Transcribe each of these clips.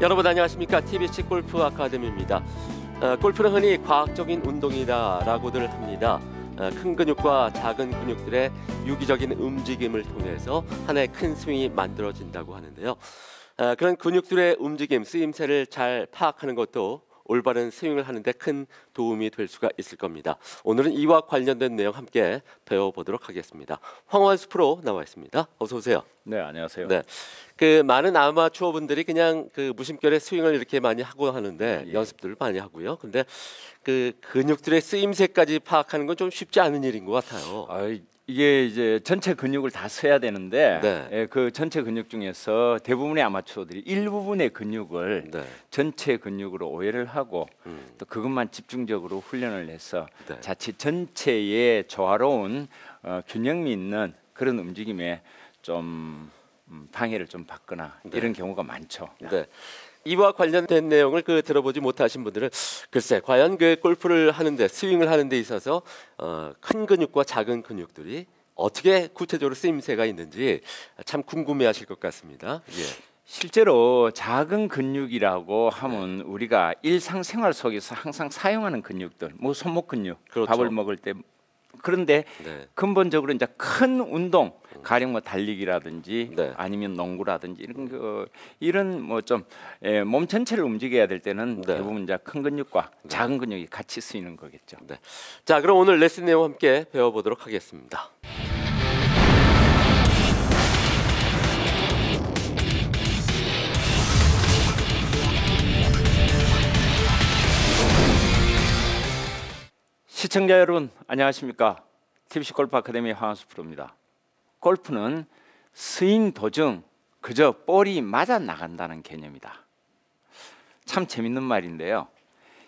여러분 안녕하십니까? TBC 골프 아카데미입니다. 골프는 흔히 과학적인 운동이다라고들 합니다. 큰 근육과 작은 근육들의 유기적인 움직임을 통해서 하나의 큰 스윙이 만들어진다고 하는데요. 그런 근육들의 움직임, 쓰임새를 잘 파악하는 것도 올바른 스윙을 하는 데 큰 도움이 될 수가 있을 겁니다. 오늘은 이와 관련된 내용 함께 배워보도록 하겠습니다. 황원수 프로 나와 있습니다. 어서 오세요. 네, 안녕하세요. 네, 많은 아마추어 분들이 그냥 무심결에 스윙을 이렇게 많이 하고 하는데 연습들을 많이 하고요. 근데 근육들의 쓰임새까지 파악하는 건 좀 쉽지 않은 일인 것 같아요. 이게 이제 전체 근육을 다 써야 되는데 네. 그 전체 근육 중에서 대부분의 아마추어들이 일부분의 근육을 네. 전체 근육으로 오해를 하고 또 그것만 집중적으로 훈련을 해서 네. 자칫 전체의 조화로운 균형미 있는 그런 움직임에 좀 방해를 좀 받거나 이런 경우가 많죠. 네. 이와 관련된 내용을 들어보지 못하신 분들은 글쎄 과연 골프를 하는데 스윙을 하는 데 있어서 큰 근육과 작은 근육들이 어떻게 구체적으로 쓰임새가 있는지 참 궁금해하실 것 같습니다. 예. 실제로 작은 근육이라고 하면 우리가 일상생활 속에서 항상 사용하는 근육들, 뭐 손목 근육, 그렇죠. 밥을 먹을 때. 그런데 근본적으로 이제 큰 운동, 가령 뭐 달리기라든지 아니면 농구라든지 이런 뭐 좀 몸 전체를 움직여야 될 때는 대부분 이제 큰 근육과 작은 근육이 같이 쓰이는 거겠죠. 네. 자, 그럼 오늘 레슨 내용 함께 배워보도록 하겠습니다. 시청자 여러분 안녕하십니까? TBC 골프 아카데미 황원수 프로입니다. 골프는 스윙 도중 그저 볼이 맞아 나간다는 개념이다. 참 재밌는 말인데요.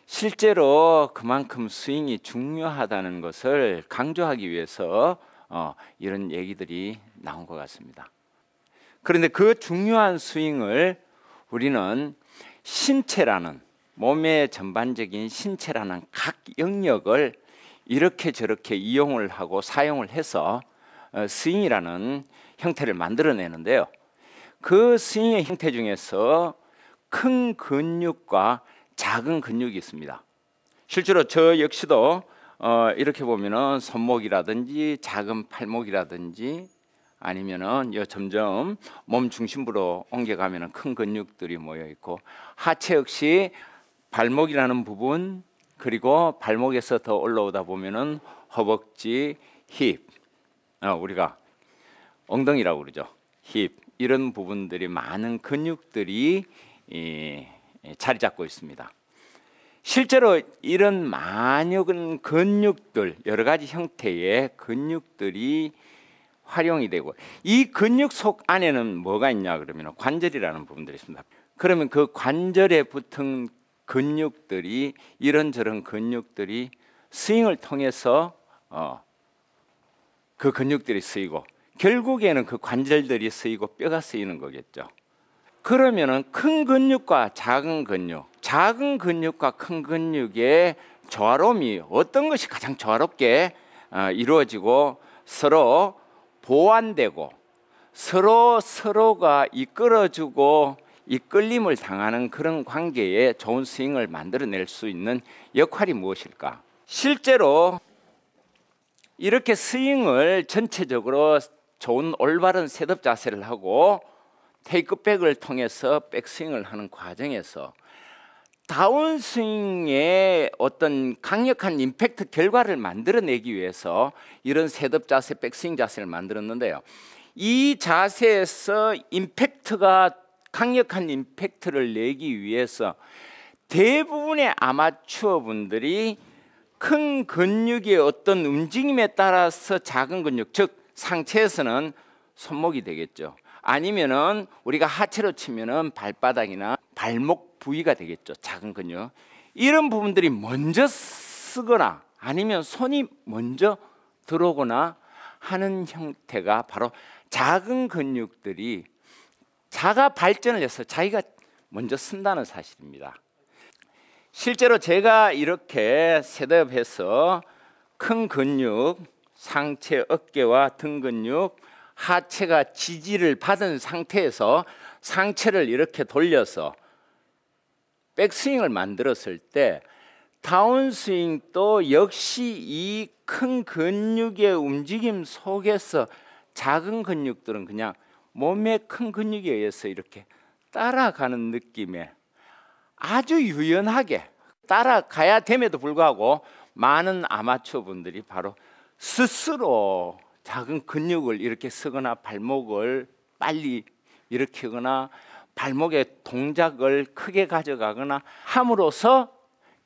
실제로 그만큼 스윙이 중요하다는 것을 강조하기 위해서 이런 얘기들이 나온 것 같습니다. 그런데 그 중요한 스윙을 우리는 신체라는 몸의 전반적인 신체라는 각 영역을 이렇게 저렇게 이용을 하고 사용을 해서 스윙이라는 형태를 만들어내는데요. 그 스윙의 형태 중에서 큰 근육과 작은 근육이 있습니다. 실제로 저 역시도 이렇게 보면은 손목이라든지 작은 팔목이라든지 아니면은 점점 몸 중심부로 옮겨가면은 큰 근육들이 모여 있고 하체 역시 발목이라는 부분 그리고 발목에서 더 올라오다 보면은 허벅지, 힙, 우리가 엉덩이라고 그러죠. 힙 이런 부분들이 많은 근육들이 자리 잡고 있습니다. 실제로 이런 많은 근육들 여러 가지 형태의 근육들이 활용이 되고 이 근육 속 안에는 뭐가 있냐 그러면 관절이라는 부분들이 있습니다. 그러면 그 관절에 붙은 근육들이 이런저런 근육들이 스윙을 통해서 그 근육들이 쓰이고 결국에는 그 관절들이 쓰이고 뼈가 쓰이는 거겠죠. 그러면은 큰 근육과 작은 근육, 작은 근육과 큰 근육의 조화로움이 어떤 것이 가장 조화롭게 이루어지고 서로 보완되고 서로가 이끌어주고 이끌림을 당하는 그런 관계에 좋은 스윙을 만들어낼 수 있는 역할이 무엇일까? 실제로 이렇게 스윙을 전체적으로 좋은 올바른 셋업 자세를 하고 테이크백을 통해서 백스윙을 하는 과정에서 다운스윙의 어떤 강력한 임팩트 결과를 만들어내기 위해서 이런 셋업 자세, 백스윙 자세를 만들었는데요. 이 자세에서 강력한 임팩트를 내기 위해서 대부분의 아마추어 분들이 큰 근육의 어떤 움직임에 따라서 작은 근육, 즉 상체에서는 손목이 되겠죠. 아니면은 우리가 하체로 치면은 발바닥이나 발목 부위가 되겠죠. 작은 근육. 이런 부분들이 먼저 쓰거나 아니면 손이 먼저 들어오거나 하는 형태가 바로 작은 근육들이 자가 발전을 해서 자기가 먼저 쓴다는 사실입니다. 실제로 제가 이렇게 셋업해서 큰 근육, 상체, 어깨와 등 근육, 하체가 지지를 받은 상태에서 상체를 이렇게 돌려서 백스윙을 만들었을 때 다운스윙도 역시 이 큰 근육의 움직임 속에서 작은 근육들은 그냥 몸의 큰 근육에 의해서 이렇게 따라가는 느낌에 아주 유연하게 따라가야 됨에도 불구하고 많은 아마추어 분들이 바로 스스로 작은 근육을 이렇게 쓰거나 발목을 빨리 일으키거나 발목의 동작을 크게 가져가거나 함으로써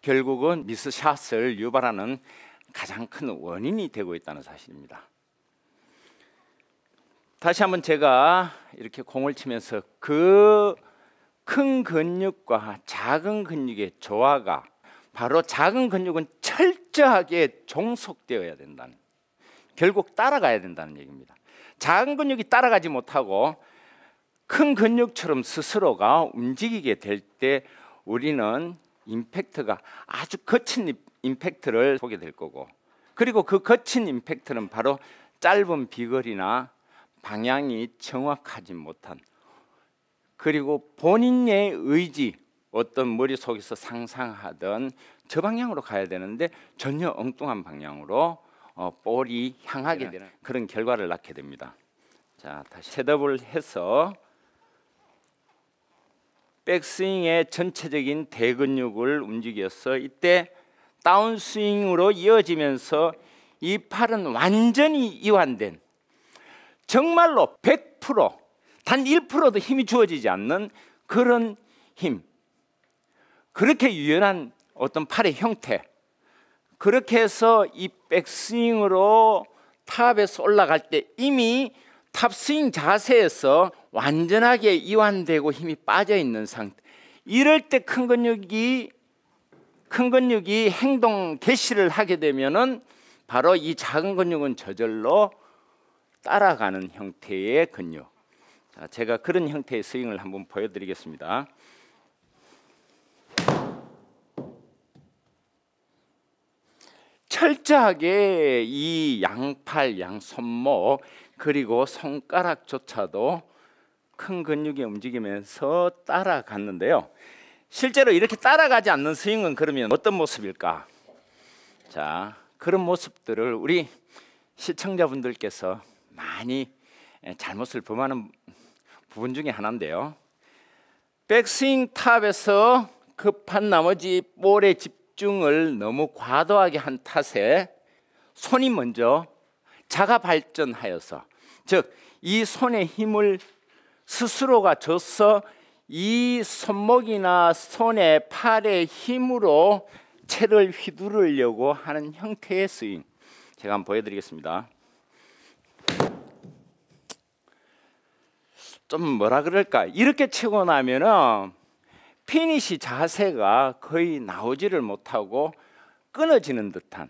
결국은 미스샷을 유발하는 가장 큰 원인이 되고 있다는 사실입니다. 다시 한번 제가 이렇게 공을 치면서 그 큰 근육과 작은 근육의 조화가 바로 작은 근육은 철저하게 종속되어야 된다는, 결국 따라가야 된다는 얘기입니다. 작은 근육이 따라가지 못하고 큰 근육처럼 스스로가 움직이게 될 때 우리는 임팩트가 아주 거친 임팩트를 보게 될 거고, 그리고 그 거친 임팩트는 바로 짧은 비거리나 방향이 정확하지 못한, 그리고 본인의 의지, 어떤 머릿속에서 상상하던 저 방향으로 가야 되는데 전혀 엉뚱한 방향으로 볼이 향하게 되는 그런 결과를 낳게 됩니다. 자, 다시 셋업을 해서 백스윙의 전체적인 대근육을 움직여서 이때 다운스윙으로 이어지면서 이 팔은 완전히 이완된, 정말로 100% 단 1%도 힘이 주어지지 않는 그런 힘, 그렇게 유연한 어떤 팔의 형태, 그렇게 해서 이 백스윙으로 탑에서 올라갈 때 이미 탑스윙 자세에서 완전하게 이완되고 힘이 빠져 있는 상태, 이럴 때 큰 근육이 행동 개시를 하게 되면은 바로 이 작은 근육은 저절로 따라가는 형태의 근육. 자, 제가 그런 형태의 스윙을 한번 보여드리겠습니다. 철저하게 이 양팔, 양손목 그리고 손가락조차도 큰 근육이 움직이면서 따라갔는데요. 실제로 이렇게 따라가지 않는 스윙은 그러면 어떤 모습일까? 자, 그런 모습들을 우리 시청자분들께서 많이 잘못을 범하는 부분 중에 하나인데요. 백스윙 탑에서 급한 나머지 볼에 집중을 너무 과도하게 한 탓에 손이 먼저 자가 발전하여서, 즉 이 손의 힘을 스스로가 줘서 이 손목이나 손의 팔의 힘으로 채를 휘두르려고 하는 형태의 스윙, 제가 한번 보여드리겠습니다. 좀 뭐라 그럴까, 이렇게 치고 나면은 피니시 자세가 거의 나오지를 못하고 끊어지는 듯한,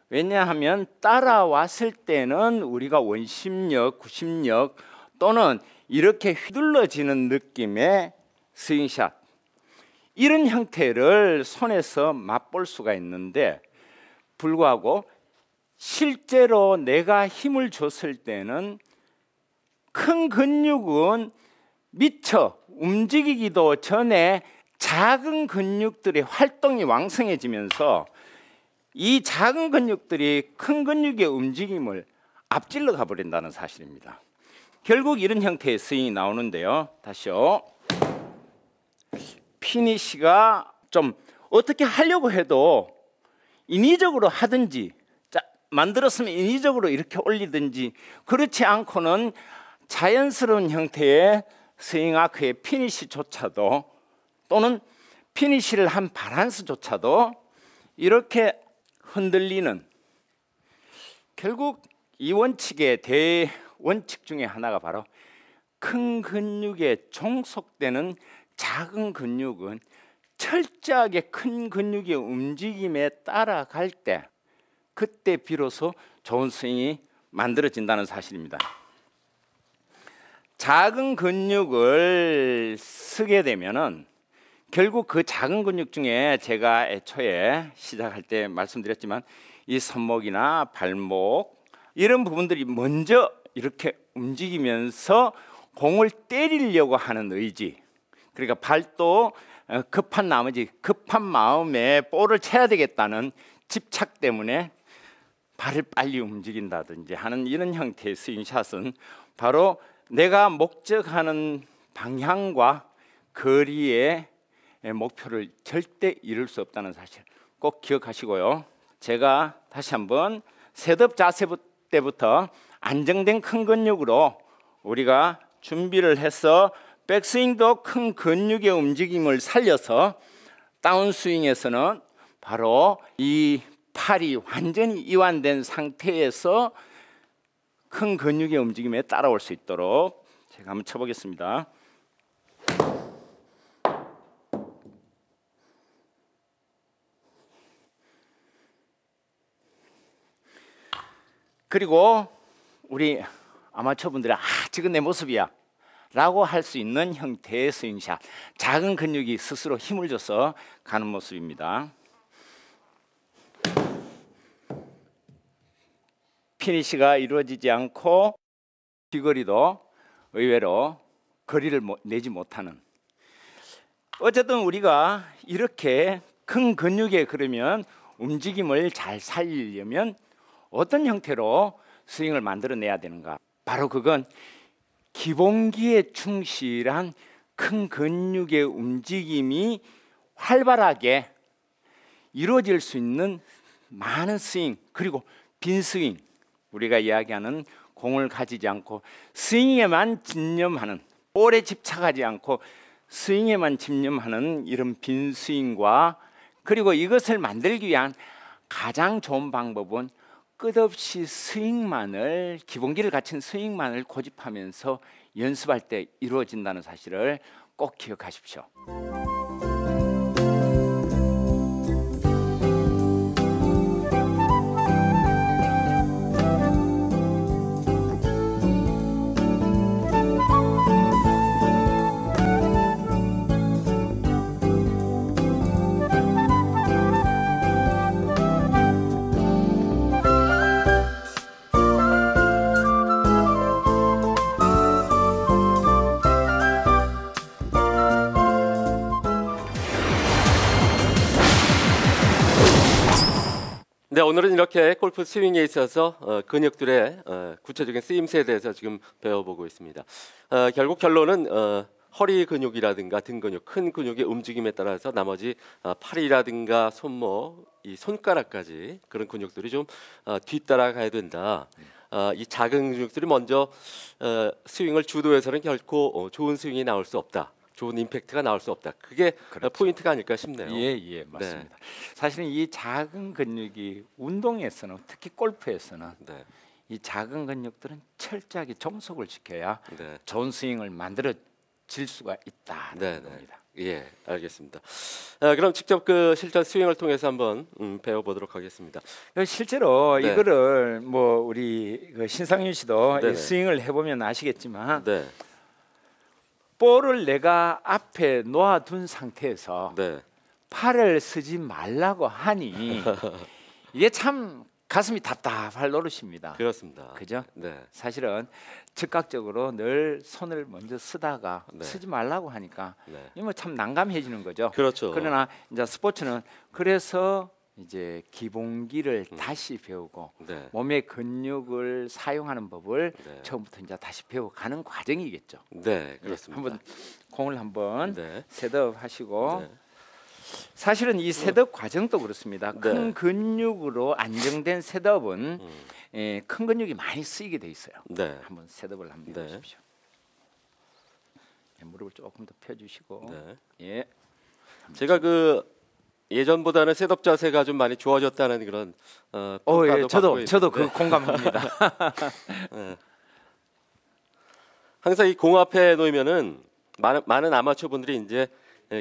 왜냐하면 따라왔을 때는 우리가 원심력, 구심력 또는 이렇게 휘둘러지는 느낌의 스윙샷, 이런 형태를 손에서 맛볼 수가 있는데 불구하고 실제로 내가 힘을 줬을 때는 큰 근육은 미처 움직이기도 전에 작은 근육들의 활동이 왕성해지면서 이 작은 근육들이 큰 근육의 움직임을 앞질러 가버린다는 사실입니다. 결국 이런 형태의 스윙이 나오는데요. 다시요. 피니시가 좀 어떻게 하려고 해도 인위적으로 하든지, 만들었으면 인위적으로 이렇게 올리든지, 그렇지 않고는 자연스러운 형태의 스윙 아크의 피니시조차도, 또는 피니시를 한 바란스조차도 이렇게 흔들리는, 결국 이 원칙의 대원칙 중에 하나가 바로 큰 근육에 종속되는 작은 근육은 철저하게 큰 근육의 움직임에 따라갈 때, 그때 비로소 좋은 스윙이 만들어진다는 사실입니다. 작은 근육을 쓰게 되면은 결국 그 작은 근육 중에 제가 애초에 시작할 때 말씀드렸지만 이 손목이나 발목 이런 부분들이 먼저 이렇게 움직이면서 공을 때리려고 하는 의지, 그러니까 발도 급한 나머지 급한 마음에 볼을 쳐야 되겠다는 집착 때문에 발을 빨리 움직인다든지 하는 이런 형태의 스윙샷은 바로 내가 목적하는 방향과 거리의 목표를 절대 이룰 수 없다는 사실 꼭 기억하시고요. 제가 다시 한번 셋업 자세 때부터 안정된 큰 근육으로 우리가 준비를 해서 백스윙도 큰 근육의 움직임을 살려서 다운스윙에서는 바로 이 팔이 완전히 이완된 상태에서 큰 근육의 움직임에 따라올 수 있도록 제가 한번 쳐보겠습니다. 그리고 우리 아마추어분들이 지금 내 모습이야 라고 할 수 있는 형태의 스윙샷, 작은 근육이 스스로 힘을 줘서 가는 모습입니다. 피니시가 이루어지지 않고 비거리도 의외로 거리를 내지 못하는, 어쨌든 우리가 이렇게 큰 근육에 그러면 움직임을 잘 살리려면 어떤 형태로 스윙을 만들어내야 되는가? 바로 그건 기본기에 충실한 큰 근육의 움직임이 활발하게 이루어질 수 있는 많은 스윙, 그리고 빈 스윙, 우리가 이야기하는 공을 가지지 않고 스윙에만 집념하는, 볼에 집착하지 않고 스윙에만 집념하는 이런 빈 스윙과, 그리고 이것을 만들기 위한 가장 좋은 방법은 끝없이 스윙만을, 기본기를 갖춘 스윙만을 고집하면서 연습할 때 이루어진다는 사실을 꼭 기억하십시오. 네, 오늘은 이렇게 골프 스윙에 있어서 근육들의 구체적인 쓰임새에 대해서 지금 배워보고 있습니다. 결국 결론은 허리 근육이라든가 등 근육, 큰 근육의 움직임에 따라서 나머지 팔이라든가 손목, 이 손가락까지 그런 근육들이 좀 뒤따라가야 된다. 이 작은 근육들이 먼저 스윙을 주도해서는 결코 좋은 스윙이 나올 수 없다. 좋은 임팩트가 나올 수 없다. 그게 그렇죠. 포인트가 아닐까 싶네요. 예, 맞습니다. 네. 사실은 이 작은 근육이 운동에서는, 특히 골프에서는 네. 이 작은 근육들은 철저하게 종속을 시켜야 네. 좋은 스윙을 만들어질 수가 있다는 네, 겁니다. 예, 알겠습니다. 그럼 직접 그 실전 스윙을 통해서 한번 배워보도록 하겠습니다. 실제로 네. 이거를 뭐 우리 그 신상윤 씨도 네네. 이 스윙을 해보면 아시겠지만, 네, 볼을 내가 앞에 놓아둔 상태에서 네, 팔을 쓰지 말라고 하니 이게 참 가슴이 답답할 노릇입니다. 그렇습니다. 그죠? 네, 사실은 즉각적으로 늘 손을 먼저 쓰다가 네. 쓰지 말라고 하니까 네, 이거 참 난감해지는 거죠. 그렇죠. 그러나 이제 스포츠는 그래서 이제 기본기를 다시 배우고 네, 몸의 근육을 사용하는 법을 네. 처음부터 이제 다시 배워가는 과정이겠죠. 네, 그렇습니다. 한번 공을 한번 네, 셋업 하시고, 네, 사실은 이 셋업 과정도 그렇습니다. 네. 큰 근육으로 안정된 셋업은 음, 큰 근육이 많이 쓰이게 돼 있어요. 네, 한번 셋업을 한번 네. 해보십시오. 무릎을 조금 더 펴주시고, 네. 예, 제가 그 예전보다는 셋업 자세가 좀 많이 좋아졌다는 그런 평가도 예, 받고 저도 있는데, 그 공감합니다. 네. 항상 이 공 앞에 놓으면은 많은 아마추어 분들이 이제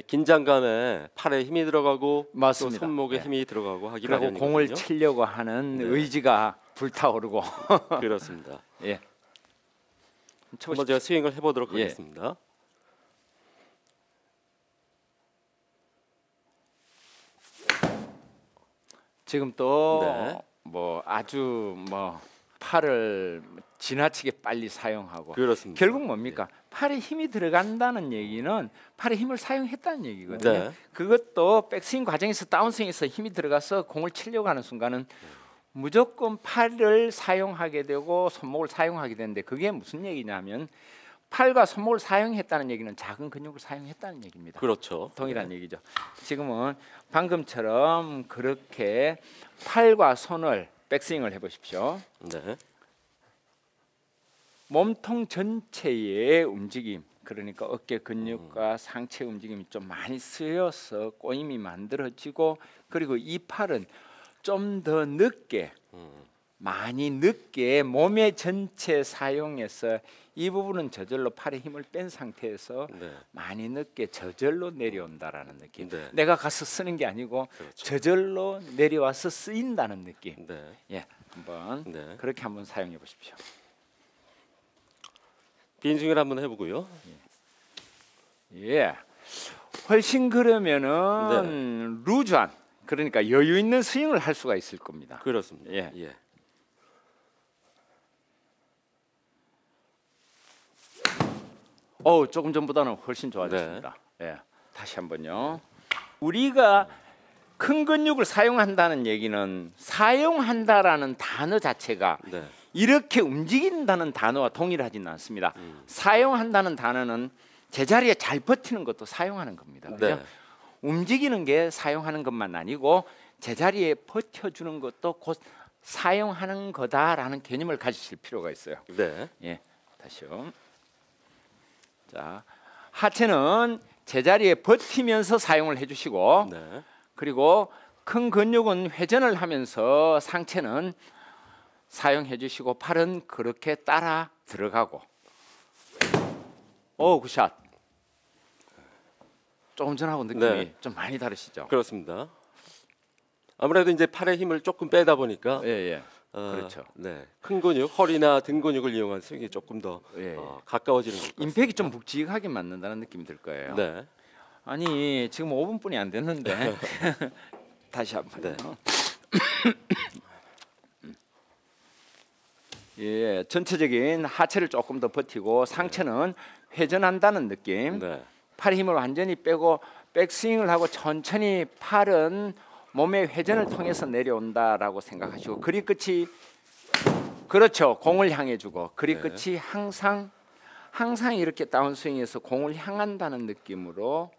긴장감에 팔에 힘이 들어가고 맞습니다. 또 손목에 네. 힘이 들어가고 하기 그리고 마련이거든요. 공을 치려고 하는 네. 의지가 불타오르고. 그렇습니다. 예. 한번 제가 스윙을 해보도록 예. 하겠습니다. 지금 또 네. 뭐 아주 뭐 팔을 지나치게 빨리 사용하고, 그렇습니다. 결국 뭡니까? 팔에 힘이 들어간다는 얘기는 팔에 힘을 사용했다는 얘기거든요. 네. 그것도 백스윙 과정에서 다운스윙에서 힘이 들어가서 공을 치려고 하는 순간은 무조건 팔을 사용하게 되고 손목을 사용하게 되는데 그게 무슨 얘기냐면 팔과 손목을 사용했다는 얘기는 작은 근육을 사용했다는 얘기입니다. 그렇죠. 동일한 얘기죠. 지금은 방금처럼 그렇게 팔과 손을 백스윙을 해보십시오. 네. 몸통 전체의 움직임, 그러니까 어깨 근육과 상체 움직임이 좀 많이 쓰여서 꼬임이 만들어지고, 그리고 이 팔은 좀 더 늦게, 많이 늦게 몸의 전체 사용해서 이 부분은 저절로 팔에 힘을 뺀 상태에서 네. 많이 늦게 저절로 내려온다라는 느낌. 네. 내가 가서 쓰는 게 아니고 그렇죠. 저절로 내려와서 쓰인다는 느낌. 네. 예, 한번 네. 그렇게 한번 사용해 보십시오. 빈스윙을 한번 해보고요. 예, 훨씬 그러면은 루즈한, 그러니까 여유 있는 스윙을 할 수가 있을 겁니다. 그렇습니다. 예. 예. 조금 전보다는 훨씬 좋아졌습니다. 예, 다시 한번요. 우리가 큰 근육을 사용한다는 얘기는 사용한다라는 단어 자체가 네. 이렇게 움직인다는 단어와 동일하지는 않습니다. 사용한다는 단어는 제자리에 잘 버티는 것도 사용하는 겁니다. 그죠? 네. 움직이는 게 사용하는 것만 아니고 제자리에 버텨주는 것도 곧 사용하는 거다라는 개념을 가지실 필요가 있어요. 네. 예, 다시요. 자, 하체는 제자리에 버티면서 사용을 해주시고, 네. 그리고 큰 근육은 회전을 하면서 상체는 사용해 주시고, 팔은 그렇게 따라 들어가고. 굿샷. 조금 전하고 느낌이 네. 좀 많이 다르시죠? 그렇습니다. 아무래도 이제 팔에 힘을 조금 빼다 보니까 예, 예. 그렇죠. 네. 큰 근육, 허리나 등 근육을 이용한 스윙이 조금 더 예. 가까워지는 것 같습니다. 임팩이 좀 묵직하게 맞는다는 느낌이 들 거예요. 네. 아니, 지금 5분뿐이 안 됐는데 다시 한번. 네. 예, 전체적인 하체를 조금 더 버티고 상체는 회전한다는 느낌. 네. 팔의 힘을 완전히 빼고 백스윙을 하고 천천히 팔은 몸의 회전을 통해서 내려온다라고 생각하시고, 그립 끝이 그렇죠. 공을 향해 주고 그립 네. 끝이 항상 이렇게 다운스윙해서 공을 향한다는 느낌으로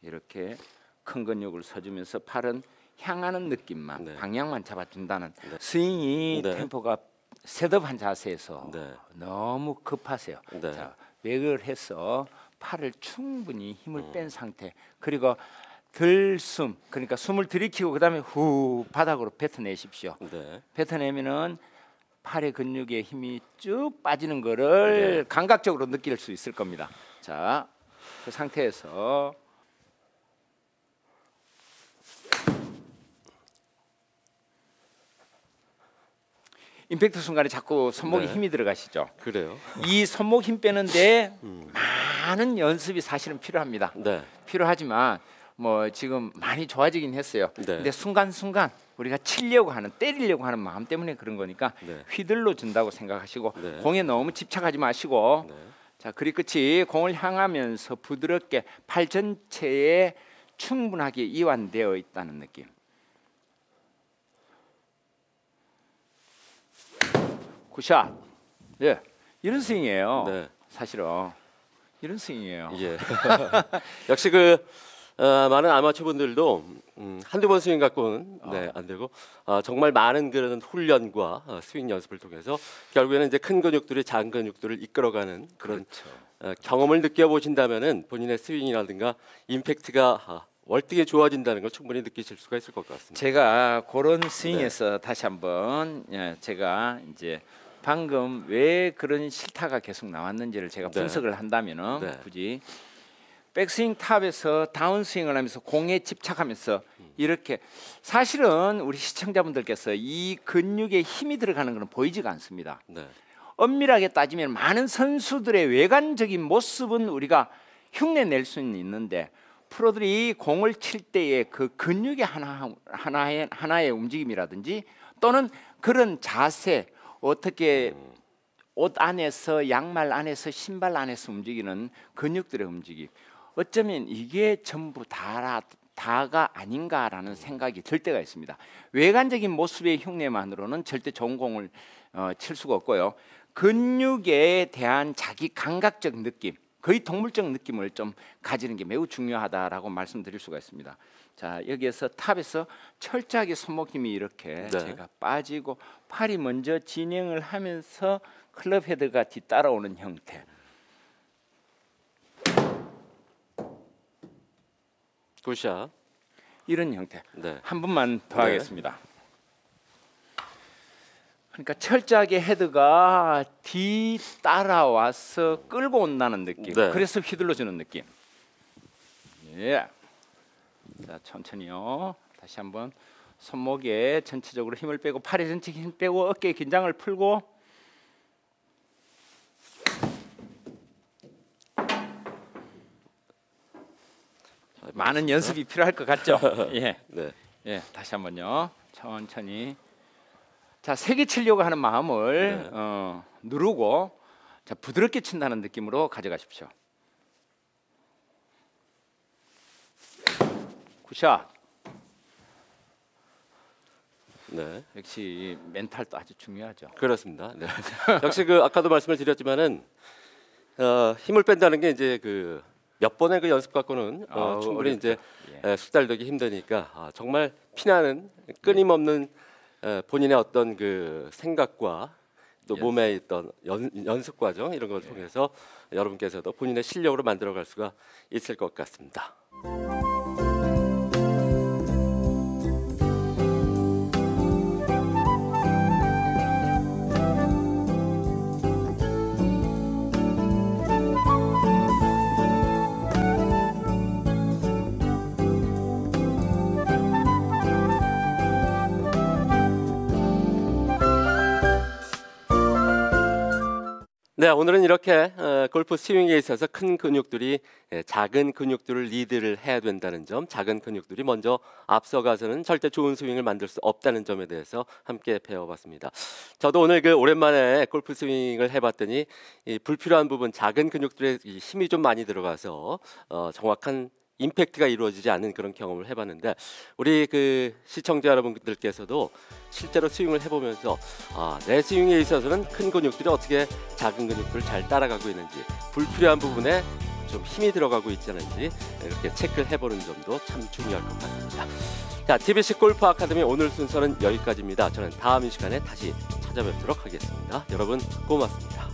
이렇게 큰 근육을 써주면서 팔은 향하는 느낌만, 네. 방향만 잡아준다는 네. 스윙이 네. 템포가 셋업한 자세에서 네. 너무 급하세요. 네. 자, 맥을 해서 팔을 충분히 힘을 뺀 상태, 그리고 들숨, 그러니까 숨을 들이키고 그다음에 후 바닥으로 뱉어내십시오. 네. 뱉어내면은 팔의 근육에 힘이 쭉 빠지는 거를 네. 감각적으로 느낄 수 있을 겁니다. 자, 그 상태에서 임팩트 순간에 자꾸 손목에 네. 힘이 들어가시죠. 그래요. 이 손목 힘 빼는데 많은 연습이 사실은 필요합니다. 네. 필요하지만 뭐 지금 많이 좋아지긴 했어요. 네. 근데 순간순간 우리가 치려고 하는, 때리려고 하는 마음 때문에 그런 거니까 네. 휘둘러 준다고 생각하시고 네. 공에 너무 집착하지 마시고 네. 자, 그립 끝이 공을 향하면서 부드럽게 팔 전체에 충분하게 이완되어 있다는 느낌. 굿샷. 예, 이런 스윙이에요. 네. 사실은 이런 스윙이에요. 예. 역시 많은 아마추어 분들도 한두 번 스윙 갖고는 안 되고 정말 많은 그런 훈련과 스윙 연습을 통해서 결국에는 이제 큰 근육들이 작은 근육들을 이끌어가는 그런 그렇죠. 경험을 느껴보신다면은 본인의 스윙이라든가 임팩트가 월등히 좋아진다는 걸 충분히 느끼실 수가 있을 것 같습니다. 제가 그런 스윙에서 다시 한번 제가 이제 방금 왜 그런 실타가 계속 나왔는지를 제가 네. 분석을 한다면은 네. 굳이 백스윙 탑에서 다운스윙을 하면서 공에 집착하면서 이렇게, 사실은 우리 시청자분들께서 이 근육에 힘이 들어가는 것은 보이지가 않습니다. 네. 엄밀하게 따지면 많은 선수들의 외관적인 모습은 우리가 흉내 낼 수는 있는데 프로들이 공을 칠 때의 그 근육의 하나의 움직임이라든지 또는 그런 자세, 어떻게 옷 안에서, 양말 안에서, 신발 안에서 움직이는 근육들의 움직임. 어쩌면 이게 전부 다가 아닌가라는 생각이 들 때가 있습니다. 외관적인 모습의 흉내만으로는 절대 좋은 공을 칠 수가 없고요. 근육에 대한 자기 감각적 느낌, 거의 동물적 느낌을 좀 가지는 게 매우 중요하다라고 말씀드릴 수가 있습니다. 자, 여기에서 탑에서 철저하게 손목 힘이 이렇게 제가 빠지고 팔이 먼저 진행을 하면서 클럽 헤드가 뒤따라오는 형태. 굿샷. 이런 형태. 네. 한 번만 더 하겠습니다. 그러니까 철저하게 헤드가 뒤따라와서 끌고 온다는 느낌. 네. 그래서 휘둘러주는 느낌. 예. 자, 천천히요. 다시 한번 손목에 전체적으로 힘을 빼고 팔에 전체 힘 빼고 어깨에 긴장을 풀고 많은 연습이 필요할 것 같죠? 예. 네. 예, 다시 한번요. 천천히. 자, 세게 치려고 하는 마음을 누르고 자, 부드럽게 친다는 느낌으로 가져가십시오. 굿샷. 네. 역시 멘탈도 아주 중요하죠. 그렇습니다. 네. 역시 그 아까도 말씀을 드렸지만은 힘을 뺀다는 게 이제 그 몇 번의 그 연습 갖고는 충분히 어렵죠. 이제 예. 숙달되기 힘드니까 정말 피나는 끊임없는 본인의 어떤 그 생각과 또 몸에 있던 연습 과정 이런 걸 통해서 여러분께서도 본인의 실력으로 만들어갈 수가 있을 것 같습니다. 네, 오늘은 이렇게 골프 스윙에 있어서 큰 근육들이 작은 근육들을 리드를 해야 된다는 점, 작은 근육들이 먼저 앞서가서는 절대 좋은 스윙을 만들 수 없다는 점에 대해서 함께 배워봤습니다. 저도 오늘 그 오랜만에 골프 스윙을 해봤더니 이 불필요한 부분, 작은 근육들의 힘이 좀 많이 들어가서 정확한 임팩트가 이루어지지 않는 그런 경험을 해봤는데 우리 그 시청자 여러분들께서도 실제로 스윙을 해보면서 내 스윙에 있어서는 큰 근육들이 어떻게 작은 근육들을 잘 따라가고 있는지 불필요한 부분에 좀 힘이 들어가고 있지 않은지 이렇게 체크를 해보는 점도 참 중요할 것 같습니다. 자, TBC 골프 아카데미 오늘 순서는 여기까지입니다. 저는 다음 이 시간에 다시 찾아뵙도록 하겠습니다. 여러분 고맙습니다.